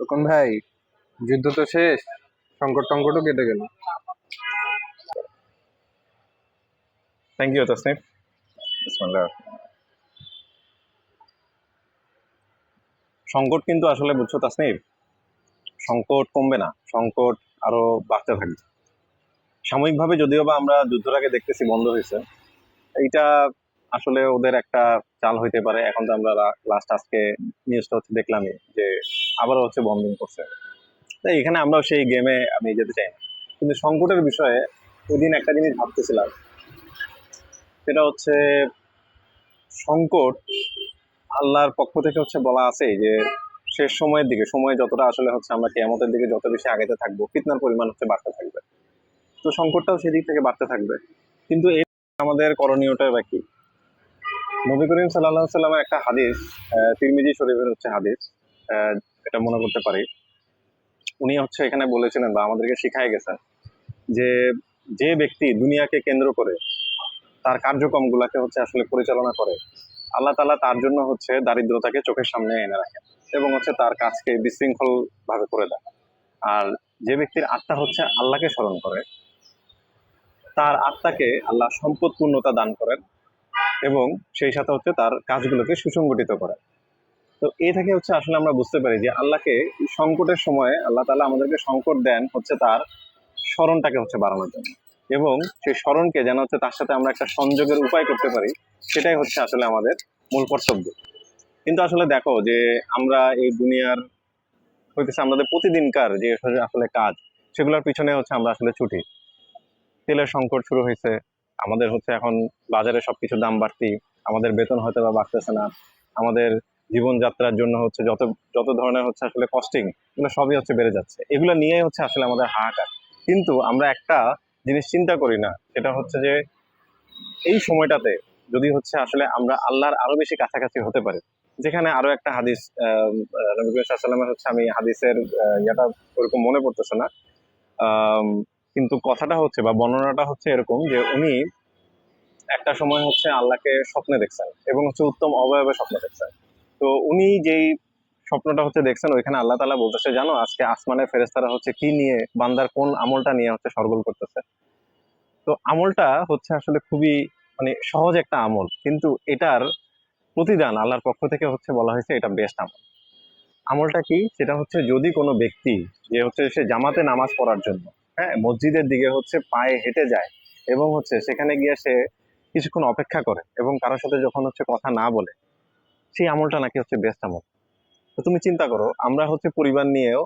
তখন ভাই, যুদ্ধ তো শেষ, সংকট টঙ্কটও কেটে গেল। Thank you Tasnif. বিসমিল্লাহ। সংকট কিন্তু আসলে বুঝছো তাসনিফ, সংকট কমবে না, সংকট আরো বাড়তে থাকবে। সাময়িকভাবে যদিও বা আমরা যুদ্ধটাকে দেখতেছি বন্ধ হয়েছে, এইটা আসলে ওদের একটা চাল হইতে পারে। এখন তো আমরা লাস্ট আজকে নিউজটা হচ্ছে দেখলামই যে আবারও হচ্ছে বম্বিং করছে। তাই এখানে আমরাও সেই গেমে আমি যেতে চাই না। কিন্তু সংকটের বিষয়ে ওই দিন একটা জিনিস ভাবতেছিলাম, সেটা হচ্ছে সংকট আল্লাহর পক্ষ থেকে হচ্ছে বলা আছে যে শেষ সময়ের দিকে, সময় যতটা আসলে হচ্ছে আমরা কিয়ামতের দিকে যত বেশি আগাইতে থাকবো, ফিতনার পরিমাণ হচ্ছে বাড়তে থাকবে। তো সংকটটাও সেদিক থেকে বাড়তে থাকবে। কিন্তু এই আমাদের করণীয়টা বা কি? নবী করিম সাল্লাল্লাহু আলাইহি সাল্লামের একটা হাদিস, তিরমিজি শরীফের হচ্ছে হাদিস, আহ, এটা মনে করতে পারি। উনি হচ্ছে এখানে বলেছিলেন বা আমাদেরকে শিখাই গেছেন যে যে ব্যক্তি দুনিয়াকে কেন্দ্র করে তার কার্যক্রম গুলাকে হচ্ছে আসলে পরিচালনা করে, আল্লাহ তাআলা তার জন্য হচ্ছে দারিদ্রতাকে চোখের সামনে এনে রাখেন এবং হচ্ছে তার কাজকে বিশৃঙ্খল ভাবে করে দেন। আর যে ব্যক্তির আত্মা হচ্ছে আল্লাহকে স্মরণ করে, তার আত্মাকে আল্লাহ সম্পদ পূর্ণতা দান করেন এবং সেই সাথে হচ্ছে তার কাজগুলোকে সুসংগঠিত করেন। তো এ থেকে হচ্ছে আসলে আমরা বুঝতে পারি যে আল্লাহকে সংকটের সময়ে আল্লাহ তাআলা আমাদেরকে সংকট দেন হচ্ছে তার স্মরণটাকে হচ্ছে বাড়ানোর জন্য, এবং সেই স্মরণকে যেন হচ্ছে তার সাথে আমরা একটা সংযোগের উপায় করতে পারি, সেটাই হচ্ছে আসলে আমাদের মূল কর্তব্য। কিন্তু আসলে দেখো যে আমরা এই দুনিয়ার হইতেছে আমাদের প্রতিদিনকার যে আসলে কাজ, সেগুলোর পিছনে হচ্ছে আমরা আসলে ছুটি। তেলের সংকট শুরু হয়েছে, আমাদের হচ্ছে এখন বাজারে সবকিছুর দাম বাড়তি, আমাদের বেতন হয়তো বা বাড়তেছে না, আমাদের জীবনযাত্রার জন্য হচ্ছে যত যত ধরনের হচ্ছে আসলে কস্টিং, এগুলো সবই হচ্ছে বেড়ে যাচ্ছে। এগুলো নিয়েই হচ্ছে আসলে আমাদের হাহাকার। কিন্তু আমরা একটা জিনিস চিন্তা করি না, সেটা হচ্ছে যে এই সময়টাতে যদি হচ্ছে আসলে আমরা আল্লাহর আরো বেশি কাছাকাছি হতে পারি। যেখানে আরো একটা হাদিস, নবী করিম সাল্লাল্লাহু আলাইহি ওয়াসাল্লামের হচ্ছে আমি হাদিসের ইয়েটা ওরকম মনে পড়তেছে না, আম, কিন্তু কথাটা হচ্ছে বা বর্ণনাটা হচ্ছে এরকম যে উনি একটা সময় হচ্ছে আল্লাহকে স্বপ্নে দেখছেন এবং হচ্ছে উত্তম অবয়বে স্বপ্ন দেখছেন। তো উনি যেই স্বপ্নটা হচ্ছে দেখছেন, ওইখানে আল্লাহ তাআলা বলতেছে, জানো আজকে আসমানের ফেরেশতারা হচ্ছে কি নিয়ে, বান্দার কোন আমলটা নিয়ে হচ্ছে সরগোল করতেছে। তো আমলটা হচ্ছে আসলে খুবই মানে সহজ একটা আমল, কিন্তু এটার প্রতিদান আল্লাহর পক্ষ থেকে হচ্ছে বলা হয়েছে এটা বেস্ট আমল। আমলটা কি? সেটা হচ্ছে যদি কোনো ব্যক্তি যে হচ্ছে সে জামাতে নামাজ পড়ার জন্য, হ্যাঁ, মসজিদের দিকে হচ্ছে পায়ে হেঁটে যায় এবং হচ্ছে সেখানে গিয়ে সে কিছুক্ষণ অপেক্ষা করে এবং কারোর সাথে যখন হচ্ছে কথা না বলে, সেই আমলটা নাকি হচ্ছে বেস্ট আমল। তো তুমি চিন্তা করো, আমরা হচ্ছে পরিবার নিয়েও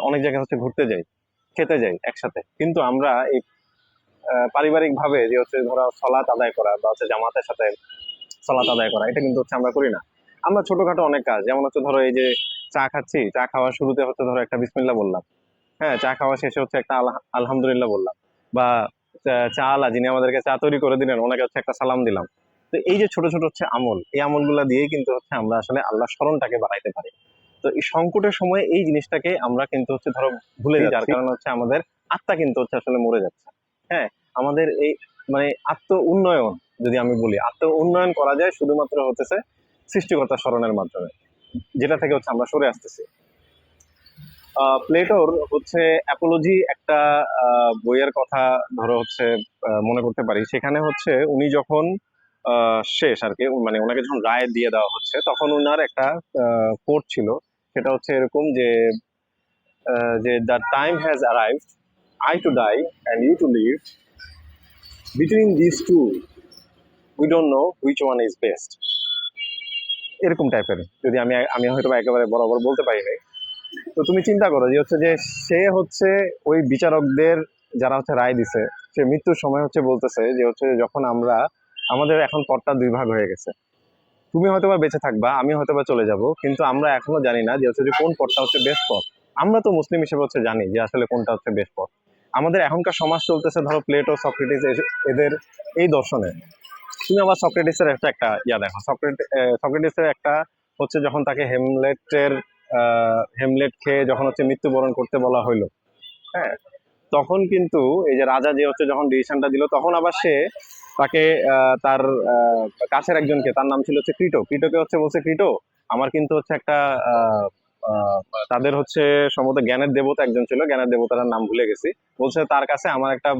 অনেক জায়গায় হচ্ছে ঘুরতে যাই, খেতে যাই একসাথে, কিন্তু আমরা এই পারিবারিক ভাবে যে হচ্ছে ধরো সলাত আদায় করা বা হচ্ছে জামাতের সাথে সলাত আদায় করা, এটা কিন্তু হচ্ছে আমরা করি না। আমরা ছোটখাটো অনেক কাজ, যেমন হচ্ছে ধরো এই যে চা খাচ্ছি, চা খাওয়ার শুরুতে হচ্ছে ধরো একটা বিসমিল্লাহ বললাম, হ্যাঁ, চা খাওয়া শেষে হচ্ছে একটা আলহামদুলিল্লাহ বললাম, বা চা আলা যিনি আমাদেরকে চা তৈরি করে দিলেন ওনাকে হচ্ছে একটা সালাম দিলাম। তো এই যে ছোট ছোট হচ্ছে আমল, এই আমলগুলা দিয়েই কিন্তু হচ্ছে আমরা আসলে আল্লাহ স্মরণটাকে বাড়াইতে পারি। তো এই সংকটের সময় এই জিনিসটাকে আমরা কিন্তু হচ্ছে ধরো ভুলে যাচ্ছি, যার কারণে হচ্ছে আমাদের আত্মা কিন্তু হচ্ছে আসলে মরে যাচ্ছে। হ্যাঁ, আমাদের এই মানে আত্ম উন্নয়ন, যদি আমি বলি আত্ম উন্নয়ন করা যায় শুধুমাত্র হতেছে সৃষ্টিকর্তা স্মরণের মাধ্যমে, যেটা থেকে হচ্ছে আমরা সরে আসতেছি। প্লেটোর হচ্ছে অ্যাপোলজি একটা বইয়ের কথা ধরো হচ্ছে মনে করতে পারি। সেখানে হচ্ছে উনি যখন শেষ আর কি, মানে ওনাকে যখন রায় দিয়ে দেওয়া হচ্ছে, তখন ওনার একটা কোট ছিল, সেটা হচ্ছে এরকম যে the time has arrived, I to die and you to live, between this two we don't know which one is best. এরকম টাইপের, যদি আমি আমি হয়তো বা একেবারে বরাবর বলতে পারি নাই। তো তুমি চিন্তা করো যে হচ্ছে যে সে হচ্ছে ওই বিচারকদের যারা হচ্ছে রায় দিছে, সে মৃত্যুর সময় হচ্ছে বলতেছে যে হচ্ছে যখন আমরা আমাদের এখন পথটা দুই ভাগ হয়ে গেছে, তুমি হয়তোবা বেঁচে থাকবা, আমি হয়তোবা চলে যাব, কিন্তু আমরা এখনো জানি না যে হচ্ছে যে কোন পথটা হচ্ছে বেস্ট পথ। আমরা তো মুসলিম হিসেবে হচ্ছে জানি যে আসলে কোনটা হচ্ছে বেস্ট পথ। আমাদের এখনকার সমাজ চলতেছে ধরো প্লেটো, সক্রেটিস, এদের এই দর্শনে। তুমি আবার সক্রেটিসের একটা ইয়া দেখো, সক্রেটিসের একটা হচ্ছে যখন তাকে হেমলেট খেয়ে যখন হচ্ছে মৃত্যুবরণ করতে বলা হইলো, হ্যাঁ, তখন কিন্তু এই যে রাজা যে হচ্ছে যখন ডিসিশনটা দিল, তখন আবার সে তাকে তার কাছের একজনকে, তার নাম ছিল হচ্ছে ক্রিটো, ক্রিটোকে হচ্ছে বলছে, ক্রিটো আমার কিন্তু হচ্ছে একটা তাদের হচ্ছে সম্ভবত জ্ঞানের দেবতা একজন ছিল, জ্ঞানের দেবতার নাম ভুলে গেছি। বলছে তার কাছে আমার একটা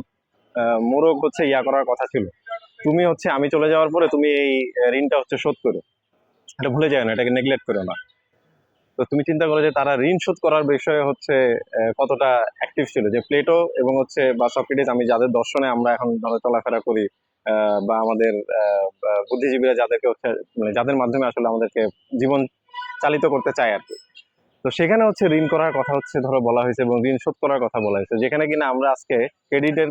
মোরগ হচ্ছে ইয়া করার কথা ছিল, তুমি হচ্ছে আমি চলে যাওয়ার পরে তুমি এই ঋণটা হচ্ছে শোধ করো, এটা ভুলে যায় না, এটাকে নেগলেক্ট করো না। তো তুমি চিন্তা করো যে তারা ঋণ শোধ করার বিষয়ে হচ্ছে কতটা অ্যাক্টিভ ছিল, যে প্লেটো এবং হচ্ছে বা সক্রেটিস, আমি যাদের দর্শনে আমরা এখন ধরো চলাফেরা করি, বা আমাদের বুদ্ধিজীবীরা যাদেরকে হচ্ছে মানে যাদের মাধ্যমে আসলে আমাদেরকে জীবন চালিত করতে চায় আর কি। তো সেখানে হচ্ছে ঋণ করার কথা হচ্ছে ধরো বলা হয়েছে এবং ঋণ শোধ করার কথা বলা হয়েছে, যেখানে কিনা আমরা আজকে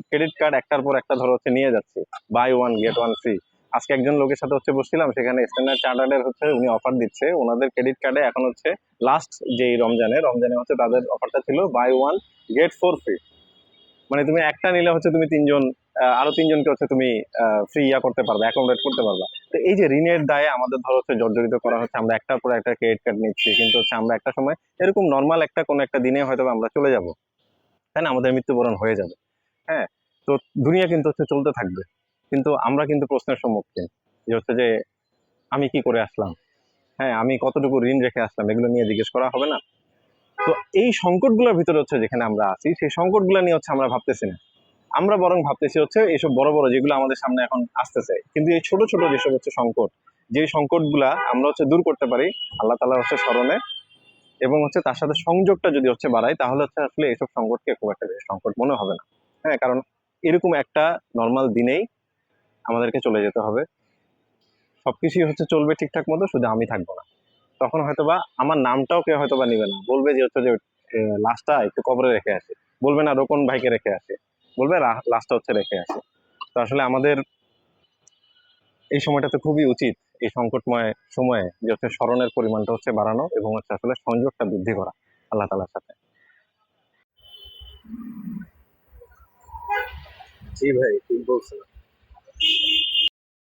ক্রেডিট কার্ড একটার পর একটা ধরো হচ্ছে নিয়ে যাচ্ছি, buy one get one free. আজকে একজন লোকের সাথে হচ্ছে বসছিলাম, সেখানে স্ট্যান্ডার্ড চার্টার্ডের হচ্ছে উনি অফার দিচ্ছে ওনাদের ক্রেডিট কার্ডে এখন হচ্ছে লাস্ট যেই রমজানে হচ্ছে তাদের অফারটা ছিল buy one get four free. মানে তুমি একটা নিলে হচ্ছে তুমি তিনজন আরো তিনজনকে হচ্ছে তুমি ফ্রি ইয়া করতে পারবে, অ্যাকোমোডেট করতে পারবা। তো এই যে ঋণের দায়ে আমাদের ধরো হচ্ছে জর্জরিত করা হচ্ছে, আমরা একটার পর একটা ক্রেডিট কার্ড নিচ্ছি, কিন্তু হচ্ছে আমরা একটা সময় এরকম নর্মাল একটা কোনো একটা দিনে হয়তো বা আমরা চলে যাব, তাই না, আমাদের মৃত্যুবরণ হয়ে যাবে। হ্যাঁ, তো দুনিয়া কিন্তু হচ্ছে চলতে থাকবে, কিন্তু আমরা কিন্তু প্রশ্নের সম্মুখীন, যে হচ্ছে যে আমি কি করে আসলাম, হ্যাঁ আমি কতটুকু ঋণ রেখে আসলাম, এগুলো নিয়ে জিজ্ঞেস করা হবে না? তো এই সংকটগুলোর ভিতরে হচ্ছে যেখানে আমরা আছি, সেই সংকটগুলো নিয়ে হচ্ছে আমরা ভাবতেছি না, আমরা বরং ভাবতেছি হচ্ছে এইসব বড় বড় যেগুলো আমাদের সামনে এখন আসতেছে, কিন্তু এই ছোট ছোট যেসব হচ্ছে সংকট, যে সংকটগুলা আমরা হচ্ছে দূর করতে পারি আল্লাহ তাআলার হচ্ছে স্মরণে, এবং হচ্ছে তার সাথে সংযোগটা যদি হচ্ছে বাড়াই, তাহলে হচ্ছে আসলে এইসব সংকটকে খুব একটা বেশি সংকট মনে হবে না। হ্যাঁ, কারণ এরকম একটা নর্মাল দিনেই আমাদেরকে চলে যেতে হবে, সবকিছুই হচ্ছে চলবে ঠিকঠাক মতো, শুধু আমি থাকবো না। তখন হয়তোবা আমার নামটাও কেউ হয়তোবা নিবে না, বলবে যে হচ্ছে যে লাশটা একটু কবরে রেখে আসে, বলবে না রোকন ভাইকে রেখে আসে, বলবে লাশটা হচ্ছে রেখে আসে। তো আসলে আমাদের এই সময়টাতে খুবই উচিত এই সংকটময় সময়ে যে হচ্ছে স্মরণের পরিমাণটা হচ্ছে বাড়ানো এবং হচ্ছে আসলে সংযোগটা বৃদ্ধি করা আল্লাহ তাআলার সাথে। জি ভাই, ঠিক বলছেন।